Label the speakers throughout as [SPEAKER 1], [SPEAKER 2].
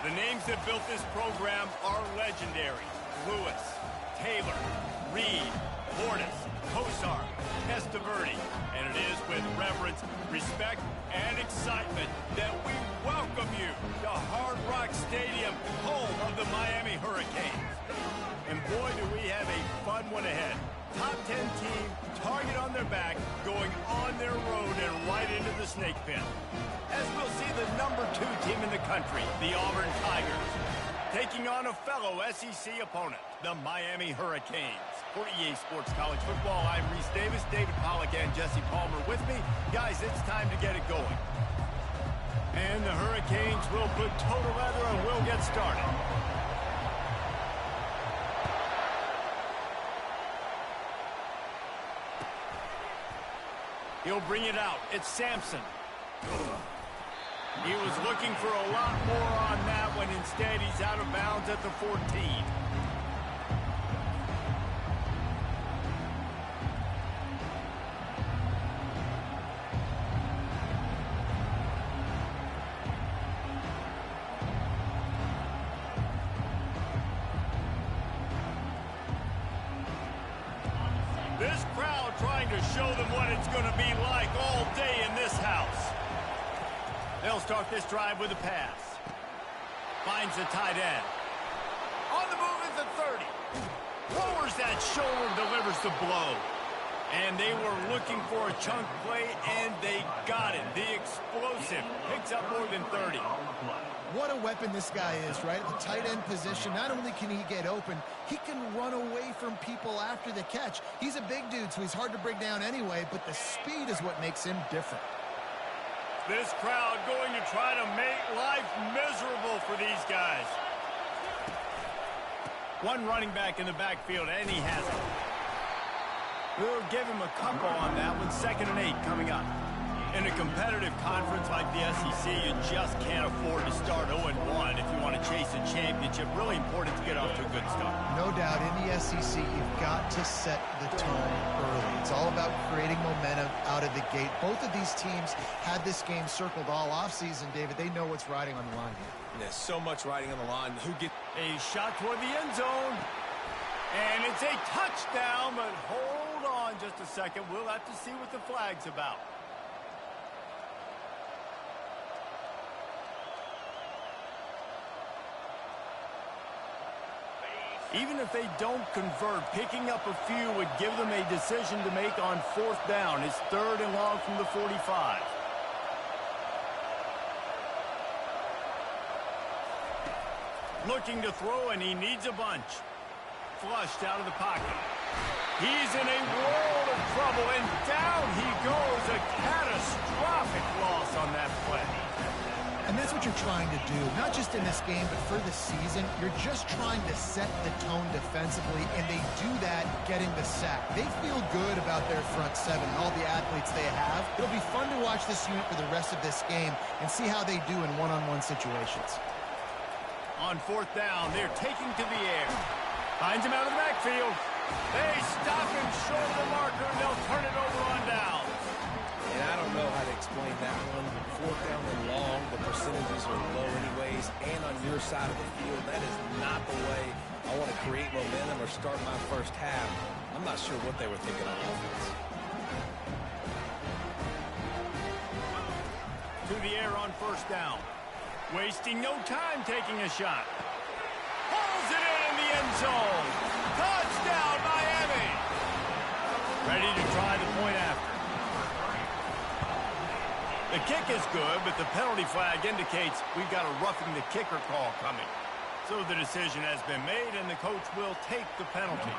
[SPEAKER 1] The names that built this program are legendary. Lewis, Taylor, Reed, Portis, Kosar, Testaverde. And it is with reverence, respect, and excitement that we welcome you to Hard Rock Stadium, home of the Miami Hurricanes. And boy, do we have a fun one ahead. Top 10 team, target on their back, going on their road and right into the snake pit. As we'll see the number 2 team in the country, the Auburn Tigers, taking on a fellow SEC opponent, the Miami Hurricanes. For EA Sports College Football, I'm Reese Davis, David Pollack, and Jesse Palmer with me. Guys, it's time to get it going. And the Hurricanes will put total leather and we'll get started. He'll bring it out. It's Sampson. He was looking for a lot more on that one. Instead, he's out of bounds at the 14. This crowd trying to show them what it's going to be like all day in this house. They'll start this drive with a pass. Finds the tight end. On the move is the 30. Lowers that shoulder, delivers the blow. And they were looking for a chunk play, and they got it. The explosive picks up more than 30.
[SPEAKER 2] What a weapon this guy is, right? At the tight end position, not only can he get open, he can run away from people after the catch. He's a big dude, so he's hard to bring down anyway, but the speed is what makes him different.
[SPEAKER 1] This crowd going to try to make life miserable for these guys. One running back in the backfield, and he has it. We'll give him a couple on that one. 2nd and 8 coming up. In a competitive conference like the SEC, you just can't afford to start 0-1 if you want to chase a championship. Really important to get off to a good start.
[SPEAKER 2] No doubt, in the SEC, you've got to set the tone early. It's all about creating momentum out of the gate. Both of these teams had this game circled all offseason, David. They know what's riding on the line here.
[SPEAKER 3] There's so much riding on the line. Who gets
[SPEAKER 1] a shot toward the end zone? And it's a touchdown, but hold on just a second. We'll have to see what the flag's about. Even if they don't convert, picking up a few would give them a decision to make on 4th down. It's 3rd and long from the 45. Looking to throw, and he needs a bunch. Flushed out of the pocket. He's in a world of trouble, and down he goes. A catastrophic loss on that play.
[SPEAKER 2] And that's what you're trying to do, not just in this game, but for the season. You're just trying to set the tone defensively, and they do that getting the sack. They feel good about their front 7 and all the athletes they have. It'll be fun to watch this unit for the rest of this game and see how they do in one-on-one situations.
[SPEAKER 1] On 4th down, they're taking to the air. Finds him out of the backfield. They stop him short of the marker, and they'll turn it over on down.
[SPEAKER 3] And I don't know how to explain that one. 4th down and long, the percentages are low anyways. And on your side of the field, that is not the way I want to create momentum or start my first half. I'm not sure what they were thinking on offense.
[SPEAKER 1] To the air on 1st down. Wasting no time taking a shot. Pulls it in the end zone. Touchdown, Miami. Ready to try the point after. The kick is good, but the penalty flag indicates we've got a roughing the kicker call coming. So the decision has been made, and the coach will take the penalty.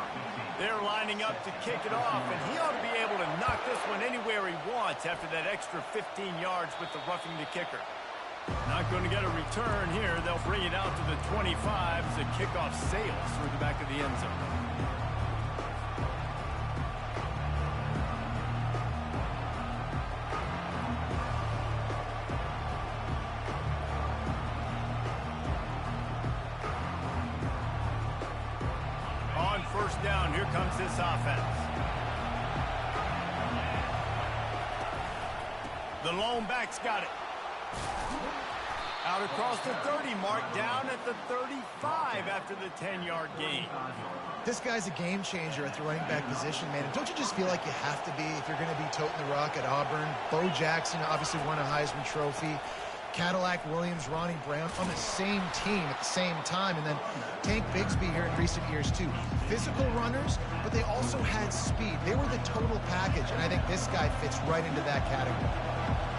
[SPEAKER 1] They're lining up to kick it off, and he ought to be able to knock this one anywhere he wants after that extra 15 yards with the roughing the kicker. Not going to get a return here. They'll bring it out to the 25 as the kickoff sails through the back of the end zone. On 1st down, here comes this offense. The lone back's got it. Out across the 30 mark, down at the 35 after the 10-yard gain.
[SPEAKER 2] This guy's a game changer at the running back position, man. And don't you just feel like you have to be if you're going to be toting the rock at Auburn? Bo Jackson obviously won a Heisman Trophy. Cadillac Williams, Ronnie Brown on the same team at the same time. And then Tank Bigsby here in recent years, too. Physical runners, but they also had speed. They were the total package, and I think this guy fits right into that category.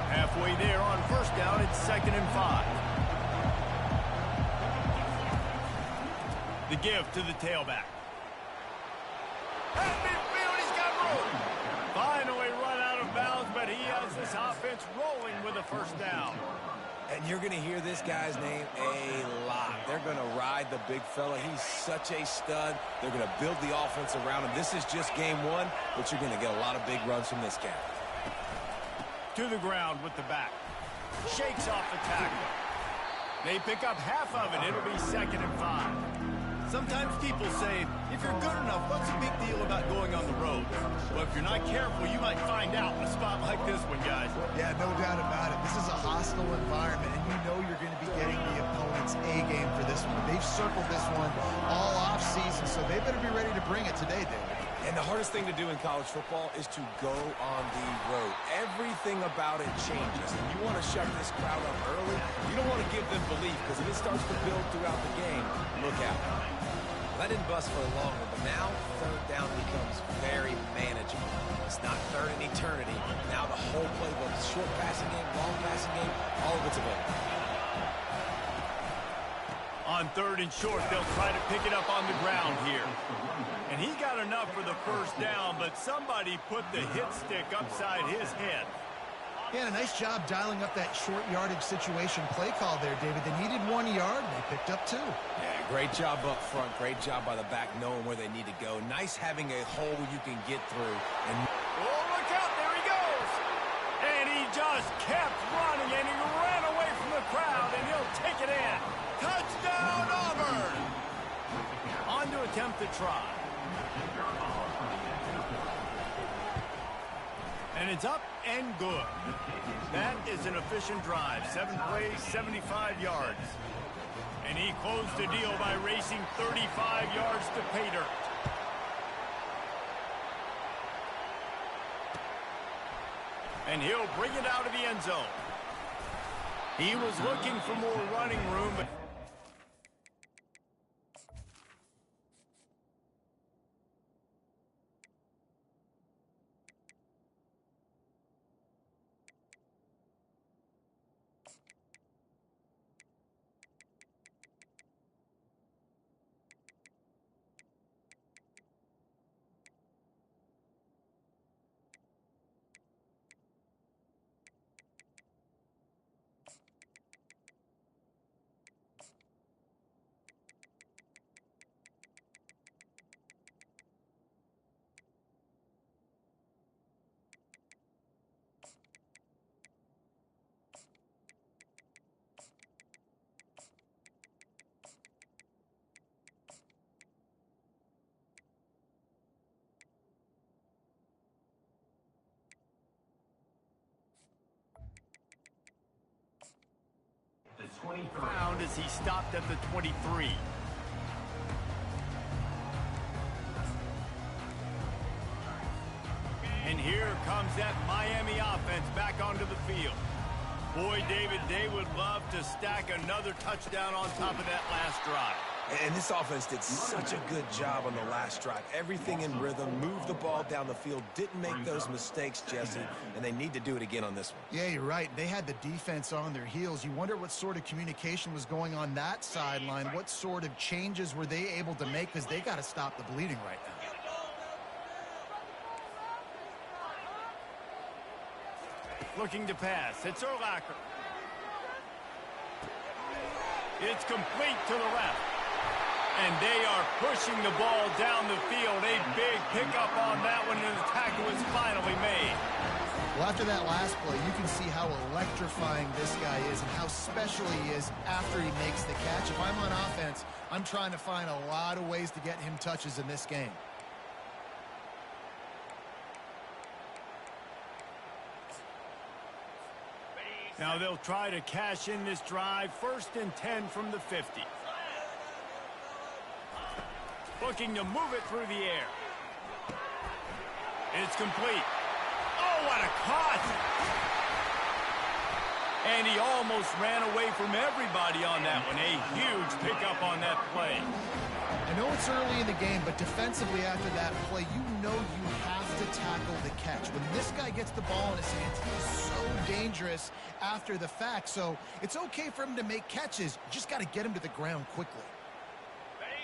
[SPEAKER 1] Halfway there on first down, it's 2nd and 5. The give to the tailback. At midfield, he's got room. Finally run out of bounds, but he has this offense rolling with a first down.
[SPEAKER 3] And you're going to hear this guy's name a lot. They're going to ride the big fella. He's such a stud. They're going to build the offense around him. This is just game one, but you're going to get a lot of big runs from this guy.
[SPEAKER 1] To the ground with the back. Shakes off the tackle. They pick up half of it. It'll be 2nd and 5. Sometimes people say, if you're good enough, what's the big deal about going on the road? Well, if you're not careful, you might find out in a spot like this one, guys.
[SPEAKER 2] Yeah, no doubt about it. This is a hostile environment, and you know you're going to be getting the opponent's A-game for this one. They've circled this one all off-season, so they better be ready to bring it today, David.
[SPEAKER 3] And the hardest thing to do in college football is to go on the road. Everything about it changes. And you want to shut this crowd up early. You don't want to give them belief, because if it starts to build throughout the game, look out. That didn't bust for long, but now third down becomes very manageable. It's not third in eternity. Now the whole playbook, short passing game, long passing game, all of it's available.
[SPEAKER 1] On 3rd and short, they'll try to pick it up on the ground here. And he got enough for the first down, but somebody put the hit stick upside his head.
[SPEAKER 2] Yeah, nice job dialing up that short yardage situation play call there, David. They needed 1 yard, and they picked up 2.
[SPEAKER 3] Yeah, great job up front. Great job by the back knowing where they need to go. Nice having a hole you can get through. And
[SPEAKER 1] oh, look out, there he goes. And he just kept running, and he ran away from the crowd, and he'll take it in. Touchdown, Auburn! On to attempt the try. And it's up and good. That is an efficient drive. 7 plays, 75 yards. And he closed the deal by racing 35 yards to pay dirt. And he'll bring it out of the end zone. He was looking for more running room, but found as he stopped at the 23. And here comes that Miami offense back onto the field. Boy, David, they would love to stack another touchdown on top of that last drive.
[SPEAKER 3] And this offense did such a good job on the last drive. Everything in rhythm, moved the ball down the field, didn't make those mistakes, Jesse, and they need to do it again on this one.
[SPEAKER 2] Yeah, you're right. They had the defense on their heels. You wonder what sort of communication was going on that sideline. What sort of changes were they able to make, because they got to stop the bleeding right now.
[SPEAKER 1] Looking to pass. It's Urlacher. It's complete to the left. And they are pushing the ball down the field. A big pickup on that one, and the tackle is finally made.
[SPEAKER 2] Well, after that last play, you can see how electrifying this guy is and how special he is after he makes the catch. If I'm on offense, I'm trying to find a lot of ways to get him touches in this game.
[SPEAKER 1] Now they'll try to cash in this drive. 1st and 10 from the 50. Looking to move it through the air. It's complete. Oh, what a cut! And he almost ran away from everybody on that one. A huge pickup on that play.
[SPEAKER 2] I know it's early in the game, but defensively after that play, you know you have to tackle the catch. When this guy gets the ball in his hands, he's so dangerous after the fact. So it's okay for him to make catches. You just got to get him to the ground quickly.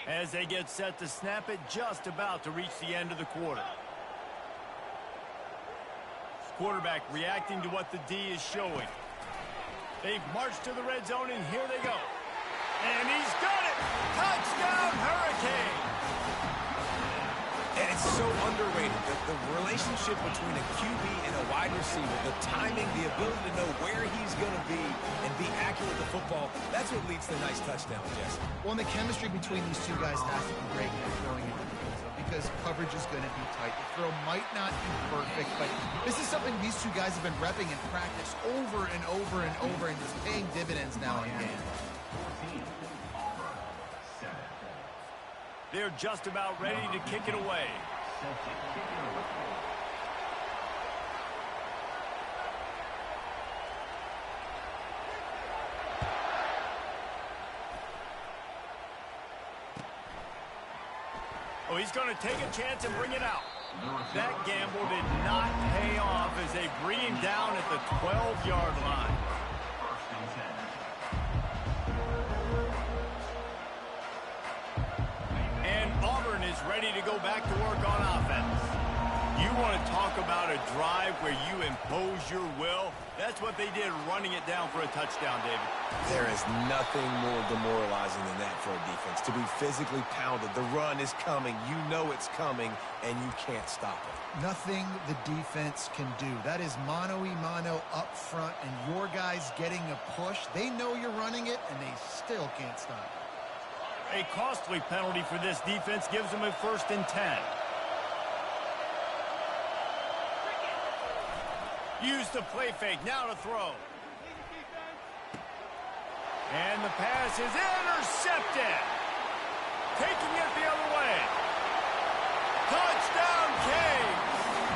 [SPEAKER 1] As they get set to snap it, just about to reach the end of the quarter. Quarterback reacting to what the D is showing. They've marched to the red zone, and here they go. And he's got it! Touchdown, Hurricane!
[SPEAKER 3] And it's so underrated. The relationship between a QB and a wide receiver, the timing, the ability to know where he's going to be and be accurate with the football, that's what leads to nice touchdowns, Jesse.
[SPEAKER 2] Well, and the chemistry between these two guys has to be great going into the game, because coverage is going to be tight. The throw might not be perfect, but this is something these two guys have been repping in practice over and over and over, and it's paying dividends now in game.
[SPEAKER 1] They're just about ready to kick it away. Oh, he's going to take a chance and bring it out. That gamble did not pay off as they bring him down at the 12-yard line. And Auburn is ready to go back to work on offense. You want to talk about a drive where you impose your will? That's what they did, running it down for a touchdown, David.
[SPEAKER 3] There is nothing more demoralizing than that for a defense, to be physically pounded. The run is coming. You know it's coming, and you can't stop it.
[SPEAKER 2] Nothing the defense can do. That is mano-a-mano up front, and your guys getting a push. They know you're running it, and they still can't stop it.
[SPEAKER 1] A costly penalty for this defense gives them a 1st and 10. Use the play fake, now to throw. And the pass is intercepted. Taking it the other way. Touchdown, Canes.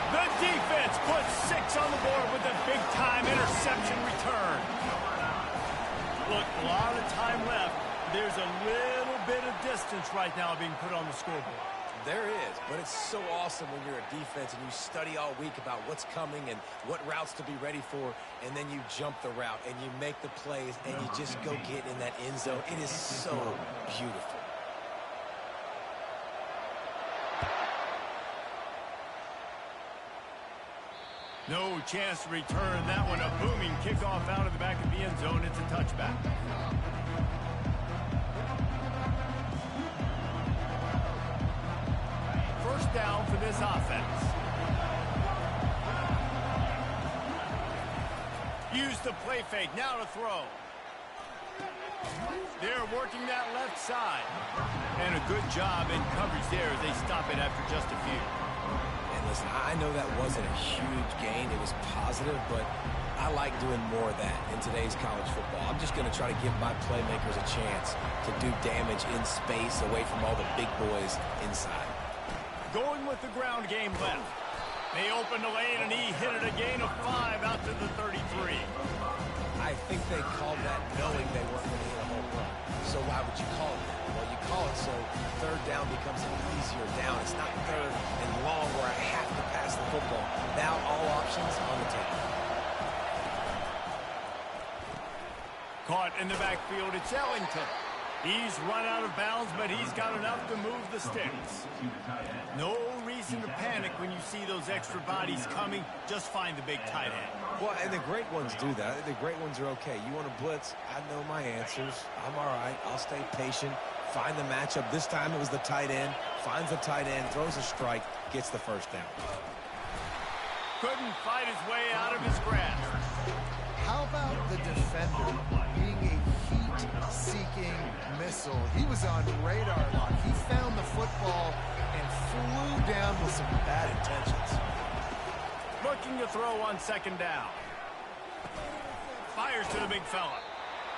[SPEAKER 1] The defense puts 6 on the board with a big-time interception return. Look, a lot of time left. There's a little bit of distance right now being put on the scoreboard.
[SPEAKER 3] There is, but it's so awesome when you're a defense and you study all week about what's coming and what routes to be ready for, and then you jump the route and you make the plays and you just go get in that end zone. It is so beautiful.
[SPEAKER 1] No chance to return that one. A booming kickoff out of the back of the end zone. It's a touchback. First down for this offense. Use the play fake. Now to throw. They're working that left side. And a good job in coverage there as they stop it after just a few.
[SPEAKER 3] And listen, I know that wasn't a huge gain. It was positive, but I like doing more of that in today's college football. I'm just going to try to give my playmakers a chance to do damage in space away from all the big boys inside.
[SPEAKER 1] Going with the ground game left. They opened the lane, and he hit it a gain of 5 out to the 33.
[SPEAKER 3] I think they called that knowing they weren't going to hit a home run. So why would you call it that? Well, you call it so 3rd down becomes an easier down. It's not 3rd and long where I have to pass the football. Now all options on the table.
[SPEAKER 1] Caught in the backfield, it's Ellington. He's run out of bounds, but he's got enough to move the sticks. No reason to panic when you see those extra bodies coming. Just find the big tight end.
[SPEAKER 3] Well, and the great ones do that. The great ones are okay. You want to blitz? I know my answers. I'm all right. I'll stay patient. Find the matchup. This time it was the tight end. Finds the tight end, throws a strike, gets the first down.
[SPEAKER 1] Couldn't fight his way out of his grasp.
[SPEAKER 2] How about the defender being a heat-seeking missile? He was on radar lock. He found the football and flew down with some bad intentions.
[SPEAKER 1] Looking to throw on 2nd down. Fires to the big fella.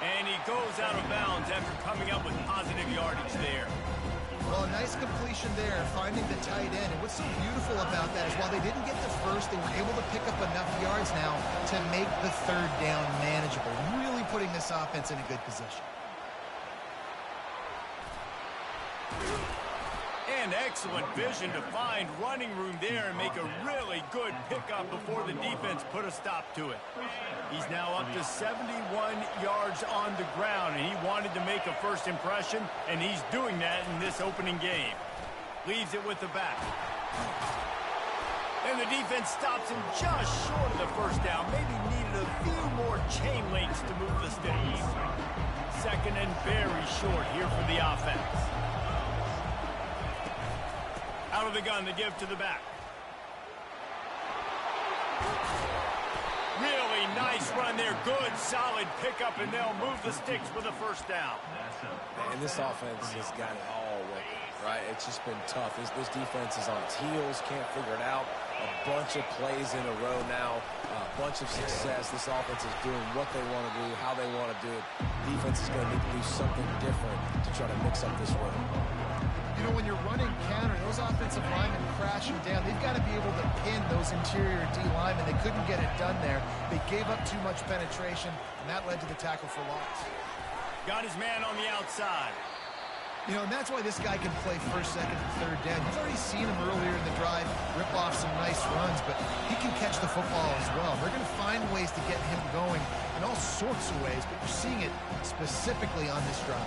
[SPEAKER 1] And he goes out of bounds after coming up with positive yardage there.
[SPEAKER 2] Well, a nice completion there, finding the tight end. And what's so beautiful about that is while they didn't get the first, they were able to pick up enough yards now to make the third down manageable, really putting this offense in a good position.
[SPEAKER 1] And excellent vision to find running room there and make a really good pickup before the defense put a stop to it. He's now up to 71 yards on the ground, and he wanted to make a first impression, and he's doing that in this opening game. Leaves it with the back. And the defense stops him just short of the first down. Maybe needed a few more chain links to move the sticks. Second and very short here for the offense. Out of the gun to give to the back. Really nice run there. Good, solid pickup, and they'll move the sticks with a first down.
[SPEAKER 3] And this offense has got it all working, right? It's just been tough. This defense is on its heels, can't figure it out. A bunch of plays in a row now, a bunch of success. This offense is doing what they want to do, how they want to do it. Defense is going to need to do something different to try to mix up this run.
[SPEAKER 2] You know, when you're running counter, those offensive linemen crashing down, they've got to be able to pin those interior D linemen. They couldn't get it done there. They gave up too much penetration, and that led to the tackle for loss.
[SPEAKER 1] Got his man on the outside.
[SPEAKER 2] You know, and that's why this guy can play first, second, and third down. You've already seen him earlier in the drive rip off some nice runs, but he can catch the football as well. They're going to find ways to get him going in all sorts of ways, but you're seeing it specifically on this drive.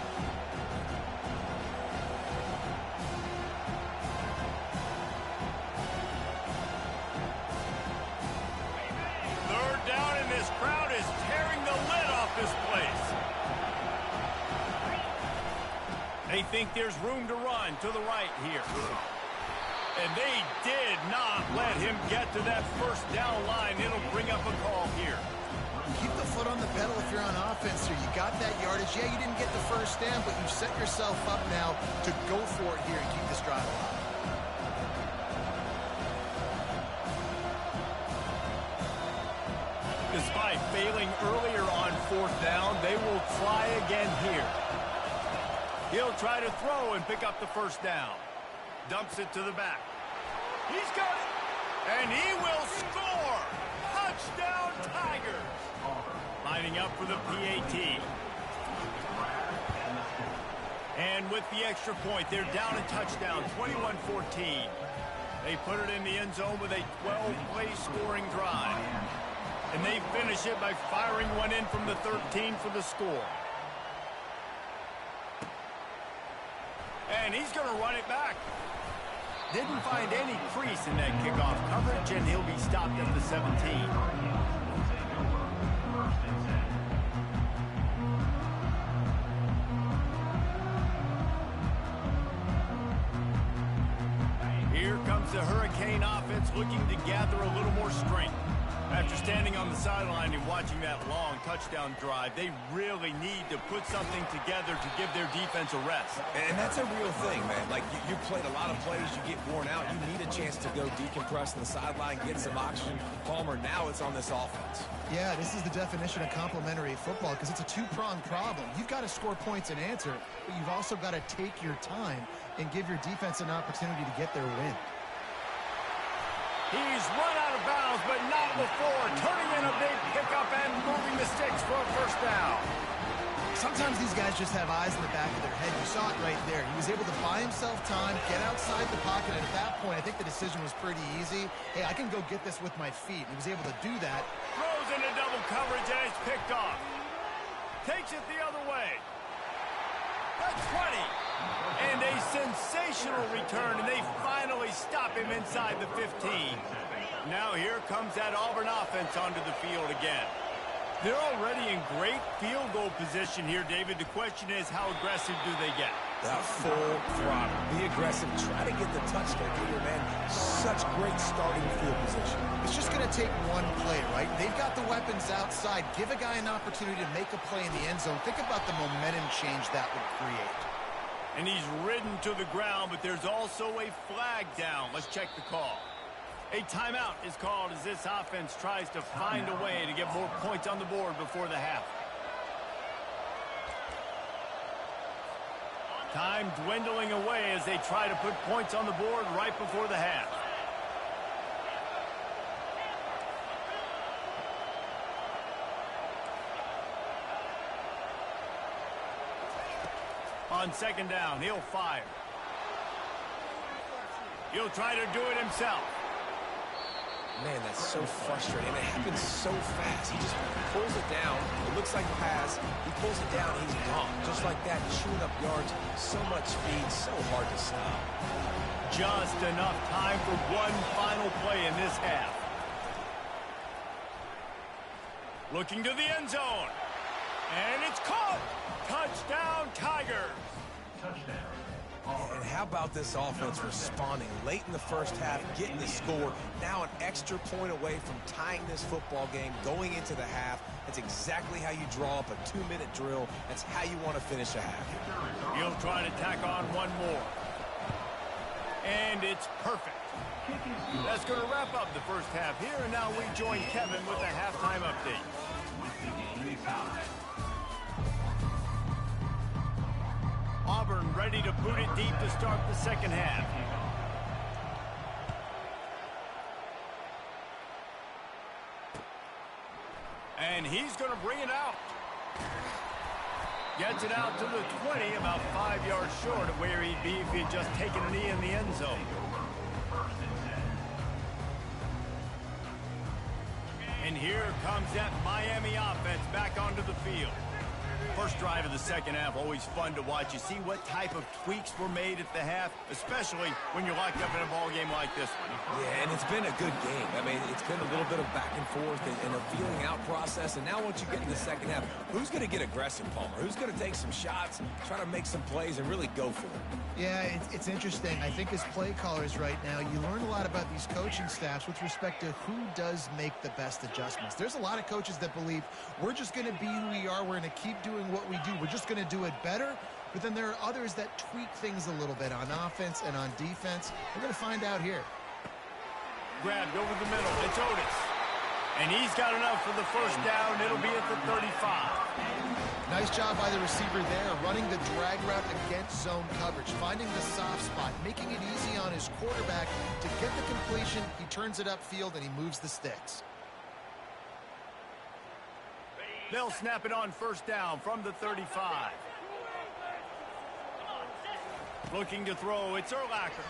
[SPEAKER 1] Third down, and this crowd is tearing the lid off this place. They think there's room to run to the right here. And they did not let him get to that first down line. It'll bring up a call here.
[SPEAKER 2] Keep the foot on the pedal if you're on offense here. You got that yardage. Yeah, you didn't get the first down, but you've set yourself up now to go for it here and keep this drive alive.
[SPEAKER 1] Despite failing earlier on fourth down, they will try again here. He'll try to throw and pick up the first down. Dumps it to the back. He's got it. And he will score. Touchdown Tigers. Lining up for the PAT. And with the extra point, they're down a touchdown, 21-14. They put it in the end zone with a 12-play scoring drive. And they finish it by firing one in from the 13 for the score. And he's going to run it back. Didn't find any crease in that kickoff coverage, and he'll be stopped at the 17. Here comes the Hurricane offense looking to gather a little more strength. After standing on the sideline and watching that long touchdown drive, they really need to put something together to give their defense a rest.
[SPEAKER 3] And that's a real thing, man. Like, you played a lot of plays, you get worn out. You need a chance to go decompress on the sideline, get some oxygen. Palmer, now it's on this offense.
[SPEAKER 2] Yeah, this is the definition of complementary football because it's a two-pronged problem. You've got to score points and answer, but you've also got to take your time and give your defense an opportunity to get their win.
[SPEAKER 1] He's run out of bounds, but not before. Turning in a big pickup and moving the sticks for a first down.
[SPEAKER 2] Sometimes these guys just have eyes in the back of their head. You saw it right there. He was able to buy himself time, get outside the pocket, and at that point, I think the decision was pretty easy. Hey, I can go get this with my feet. He was able to do that.
[SPEAKER 1] Throws into double coverage, and it's picked off. Takes it the other way. The 20. And a sensational return, and they finally stop him inside the 15. Now here comes that Auburn offense onto the field again. They're already in great field goal position here, David. The question is, how aggressive do they get?
[SPEAKER 3] Full throttle. Be aggressive. Try to get the touchdown here, man. Such great starting field position.
[SPEAKER 2] It's just going to take one play, right? They've got the weapons outside. Give a guy an opportunity to make a play in the end zone. Think about the momentum change that would create.
[SPEAKER 1] And he's ridden to the ground, but there's also a flag down. Let's check the call. A timeout is called as this offense tries to find a way to get more points on the board before the half. Time dwindling away as they try to put points on the board right before the half. On second down, he'll fire. He'll try to do it himself.
[SPEAKER 3] Man, that's so frustrating. It happens so fast. He just pulls it down. It looks like a pass. He pulls it down, he's gone. Just like that, chewing up yards. So much speed, so hard to stop.
[SPEAKER 1] Just enough time for one final play in this half. Looking to the end zone. And it's caught. Touchdown, Tigers.
[SPEAKER 3] Touchdown. And how about this offense responding late in the first half, getting the score, now an extra point away from tying this football game, going into the half. That's exactly how you draw up a 2-minute drill. That's how you want to finish a half.
[SPEAKER 1] He'll try to tack on one more. And it's perfect. That's going to wrap up the first half here, and now we join Kevin with a halftime update. Auburn ready to boot it deep to start the second half. And he's going to bring it out. Gets it out to the 20, about 5 yards short of where he'd be if he had just taken a knee in the end zone. And here comes that Miami offense back onto the field. First drive of the second half, always fun to watch. You see what type of tweaks were made at the half, especially when you're locked up in a ball game like this one.
[SPEAKER 3] Yeah, and it's been a good game. I mean, it's been a little bit of back and forth and a feeling out process. And now once you get in the second half, who's going to get aggressive, Palmer? Who's going to take some shots, try to make some plays, and really go for it?
[SPEAKER 2] Yeah, it's interesting. I think as play callers right now, you learn a lot about these coaching staffs with respect to who does make the best adjustments. There's a lot of coaches that believe we're just going to be who we are. We're going to keep doing what we do. We're just going to do it better. But then there are others that tweak things a little bit on offense and on defense. We're going to find out here.
[SPEAKER 1] Grabbed over the middle. It's Otis. And he's got enough for the first down. It'll be at the 35.
[SPEAKER 2] Nice job by the receiver there, running the drag route against zone coverage, finding the soft spot, making it easy on his quarterback to get the completion. He turns it upfield, and he moves the sticks.
[SPEAKER 1] They'll snap it on first down from the 35. Looking to throw, it's Urlacher.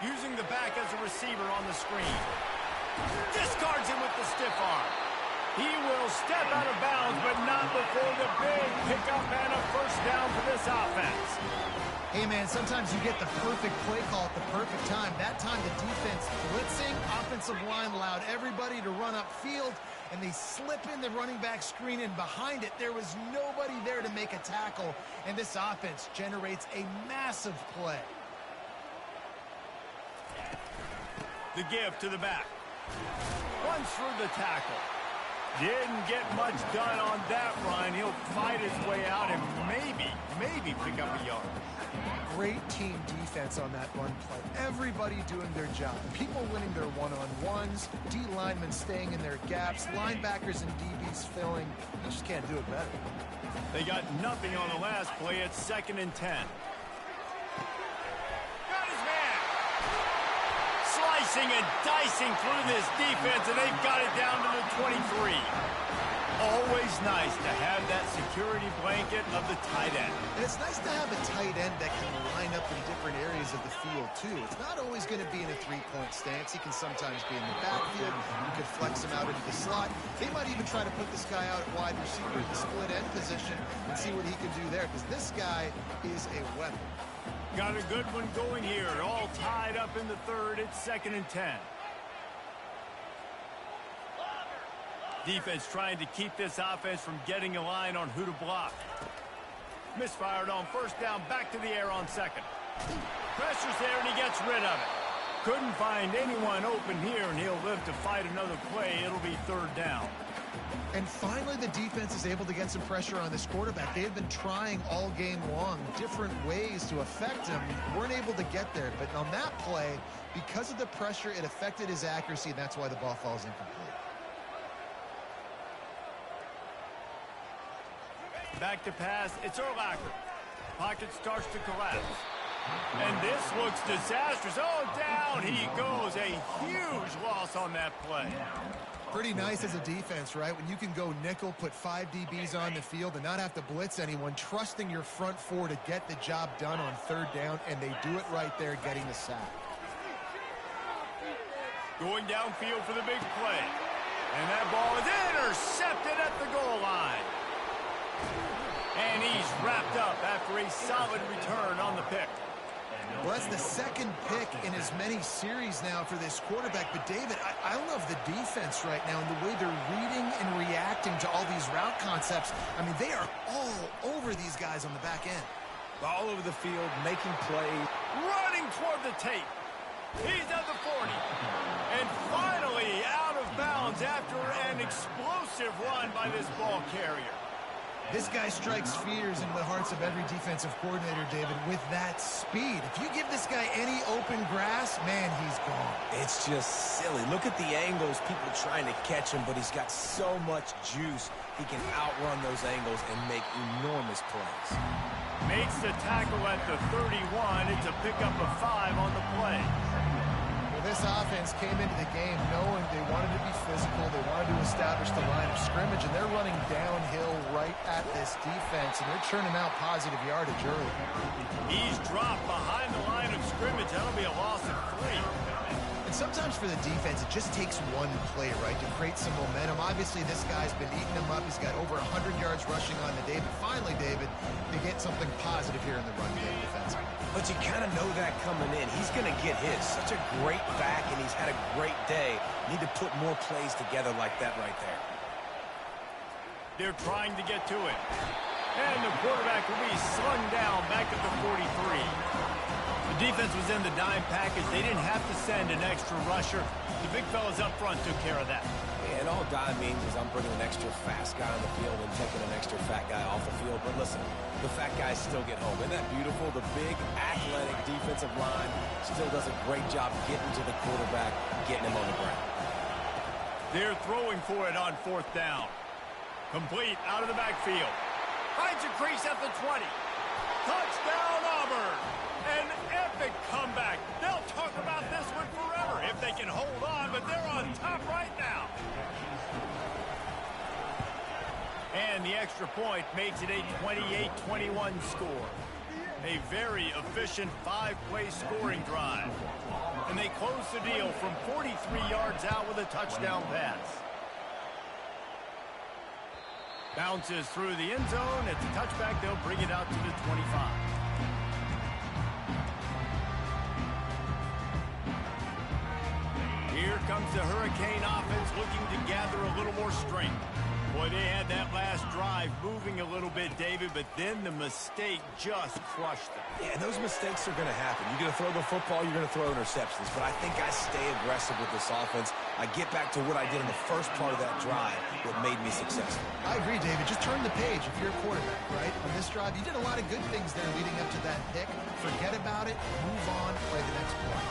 [SPEAKER 1] Using the back as a receiver on the screen. Discards him with the stiff arm. He will step out of bounds, but not before the big pickup and a first down for this offense.
[SPEAKER 2] Hey, man, sometimes you get the perfect play call at the perfect time. That time the defense blitzing, offensive line allowed everybody to run upfield, and they slip in the running back screen, and behind it, there was nobody there to make a tackle, and this offense generates a massive play.
[SPEAKER 1] The give to the back. Runs through the tackle. Didn't get much done on that run. He'll fight his way out and maybe pick up a yard.
[SPEAKER 2] Great team defense on that run play. Everybody doing their job. People winning their one-on-ones, D linemen staying in their gaps, linebackers and DBs filling. You just can't do it better.
[SPEAKER 1] They got nothing on the last play. It's 2nd and 10. Got his man. Slicing and dicing through this defense, and they've got it down to the 23. Always nice to have that security blanket of the tight end.
[SPEAKER 2] And it's nice to have a tight end that can line up in different areas of the field, too. It's not always going to be in a three-point stance. He can sometimes be in the backfield. You could flex him out into the slot. They might even try to put this guy out at wide receiver in the split end position and see what he can do there, because this guy is a weapon.
[SPEAKER 1] Got a good one going here. All tied up in the third. It's 2nd and 10. Defense trying to keep this offense from getting a line on who to block. Misfired on first down, back to the air on second. Pressure's there, and he gets rid of it. Couldn't find anyone open here, and he'll live to fight another play. It'll be 3rd down.
[SPEAKER 2] And finally, the defense is able to get some pressure on this quarterback. They had been trying all game long different ways to affect him. Weren't able to get there. But on that play, because of the pressure, it affected his accuracy, and that's why the ball falls incomplete.
[SPEAKER 1] Back to pass. It's Urlacher. Pocket starts to collapse. And this looks disastrous. Oh, down he goes. A huge loss on that play.
[SPEAKER 2] Pretty nice as a defense, right? When you can go nickel, put 5 DBs on the field and not have to blitz anyone, trusting your front four to get the job done on third down, and they do it right there, getting the sack.
[SPEAKER 1] Going downfield for the big play. And that ball is intercepted at the goal line. And he's wrapped up after a solid return on the pick.
[SPEAKER 2] Well, that's the second pick in as many series now for this quarterback. But, David, I love the defense right now and the way they're reading and reacting to all these route concepts. I mean, they are all over these guys on the back end.
[SPEAKER 3] All over the field, making plays.
[SPEAKER 1] Running toward the tape. He's at the 40. And finally out of bounds after an explosive run by this ball carrier.
[SPEAKER 2] This guy strikes fears in the hearts of every defensive coordinator, David, with that speed. If you give this guy any open grass, man, he's gone.
[SPEAKER 3] It's just silly. Look at the angles, people trying to catch him, but he's got so much juice. He can outrun those angles and make enormous plays.
[SPEAKER 1] Makes the tackle at the 31. It's a pickup of 5 on the play.
[SPEAKER 2] Well, this offense came into the game knowing they wanted to be physical, they wanted to establish the line of scrimmage, and they're running downhill right at this defense, and they're churning out positive yardage early.
[SPEAKER 1] He's dropped behind the line of scrimmage. That'll be a loss of 3.
[SPEAKER 2] And sometimes for the defense, it just takes one play, right, to create some momentum. Obviously, this guy's been eating them up. He's got over 100 yards rushing on the day. But finally, David, they get something positive here in the run game defensively.
[SPEAKER 3] But you kind of know that coming in. He's going to get his. Such a great back, and he's had a great day. Need to put more plays together like that right there.
[SPEAKER 1] They're trying to get to it. And the quarterback will be slung down back at the 43. The defense was in the dime package. They didn't have to send an extra rusher. The big fellas up front took care of that.
[SPEAKER 3] Yeah, and all dime means is I'm bringing an extra fast guy on the field and taking an extra fat guy off the field. But listen, the fat guys still get home. Isn't that beautiful? The big, athletic defensive line still does a great job getting to the quarterback, getting him on the ground.
[SPEAKER 1] They're throwing for it on 4th down. Complete out of the backfield. Finds a crease at the 20. Touchdown, Auburn. An epic comeback. They'll talk about this one forever if they can hold on, but they're on top right now. And the extra point makes it a 28-21 score. A very efficient 5-play scoring drive. And they close the deal from 43 yards out with a touchdown pass. Bounces through the end zone. It's a touchback. They'll bring it out to the 25. Here comes the Hurricane offense looking to gather a little more strength. Boy, they had that last drive moving a little bit, David, but then the mistake just crushed them.
[SPEAKER 3] Yeah, those mistakes are going to happen. You're going to throw the football, you're going to throw interceptions. But I think I stay aggressive with this offense. I get back to what I did in the first part of that drive that made me successful.
[SPEAKER 2] I agree, David. Just turn the page if you're a quarterback, right? On this drive, you did a lot of good things there leading up to that pick. Forget about it, move on, play the next play.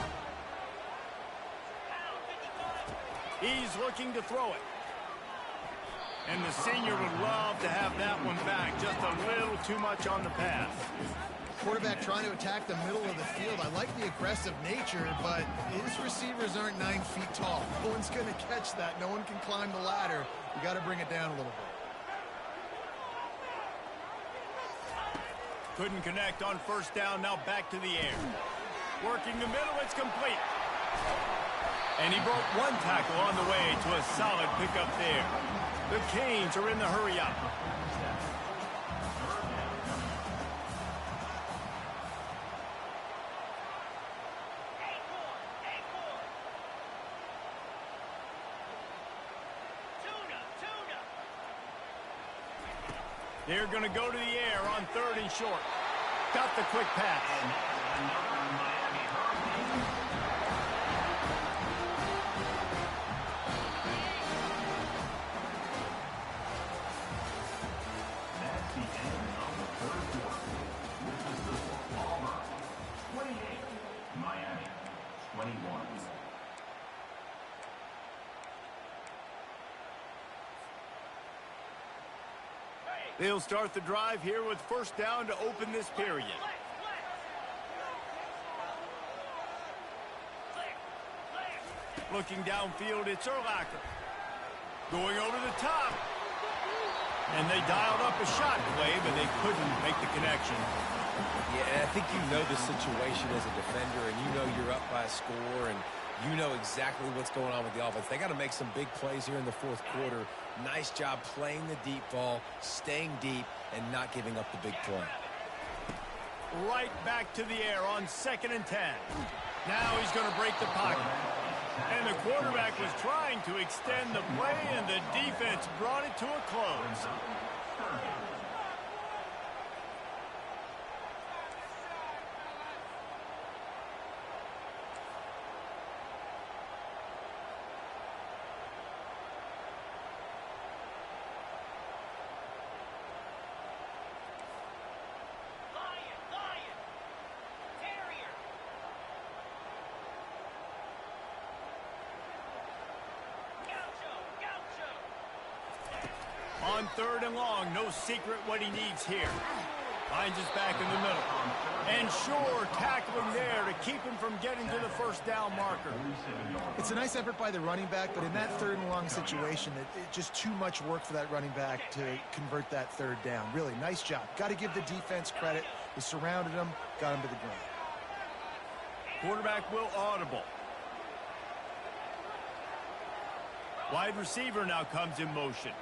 [SPEAKER 1] He's looking to throw it. And the senior would love to have that one back. Just a little too much on the pass.
[SPEAKER 2] Quarterback trying to attack the middle of the field. I like the aggressive nature, but his receivers aren't 9 feet tall. No one's going to catch that. No one can climb the ladder. You got to bring it down a little bit.
[SPEAKER 1] Couldn't connect on 1st down. Now back to the air. Working the middle. It's complete. And he broke one tackle on the way to a solid pickup there. The Canes are in the hurry-up. They're going to go to the air on 3rd and short. Got the quick pass. They'll start the drive here with first down to open this period. Looking downfield, it's Urlacher. Going over the top. And they dialed up a shot play, but they couldn't make the connection.
[SPEAKER 3] Yeah, I think you know the situation as a defender, and you know you're up by a score, and you know exactly what's going on with the offense. They got to make some big plays here in the fourth quarter. Nice job playing the deep ball, staying deep, and not giving up the big play.
[SPEAKER 1] Right back to the air on 2nd and 10. Now he's going to break the pocket. And the quarterback was trying to extend the play, and the defense brought it to a close. On 3rd and long, no secret what he needs here. Finds his back in the middle. And sure, tackling there to keep him from getting to the first down marker.
[SPEAKER 2] It's a nice effort by the running back, but in that 3rd and long situation, it's just too much work for that running back to convert that 3rd down. Really, nice job. Got to give the defense credit. They surrounded him, got him to the ground.
[SPEAKER 1] Quarterback will audible. Wide receiver now comes in motion.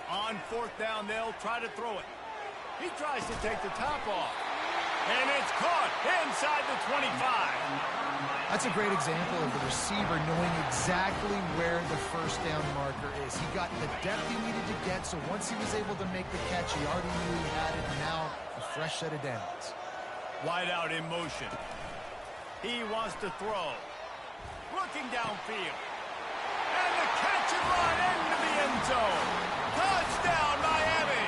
[SPEAKER 1] On 4th down, they'll try to throw it. He tries to take the top off. And it's caught inside the 25.
[SPEAKER 2] That's a great example of the receiver knowing exactly where the first down marker is. He got the depth he needed to get, so once he was able to make the catch, he already knew he had it, and now a fresh set of downs.
[SPEAKER 1] Wide out in motion. He wants to throw. Looking downfield. And the catch and run into the end zone. Touchdown, Miami!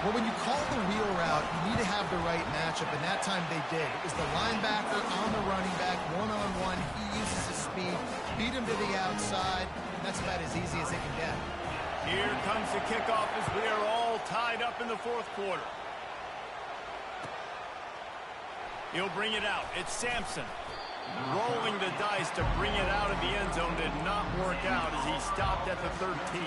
[SPEAKER 2] Well, when you call the wheel route, you need to have the right matchup, and that time they did. It was the linebacker on the running back, one-on-one. He uses his speed, beat him to the outside, and that's about as easy as it can get.
[SPEAKER 1] Here comes the kickoff as we are all tied up in the 4th quarter. He'll bring it out. It's Sampson. Rolling the dice to bring it out of the end zone did not work out as he stopped at the 13.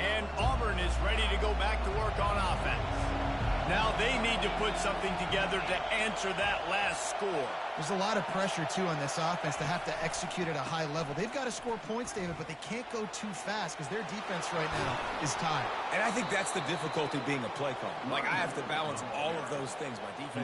[SPEAKER 1] And Auburn is ready to go back to work on offense. Now they need to put something together to answer that last score.
[SPEAKER 2] There's a lot of pressure, too, on this offense to have to execute at a high level. They've got to score points, David, but they can't go too fast because their defense right now is tired.
[SPEAKER 3] And I think that's the difficulty being a play caller. Like, I have to balance all of those things. My defense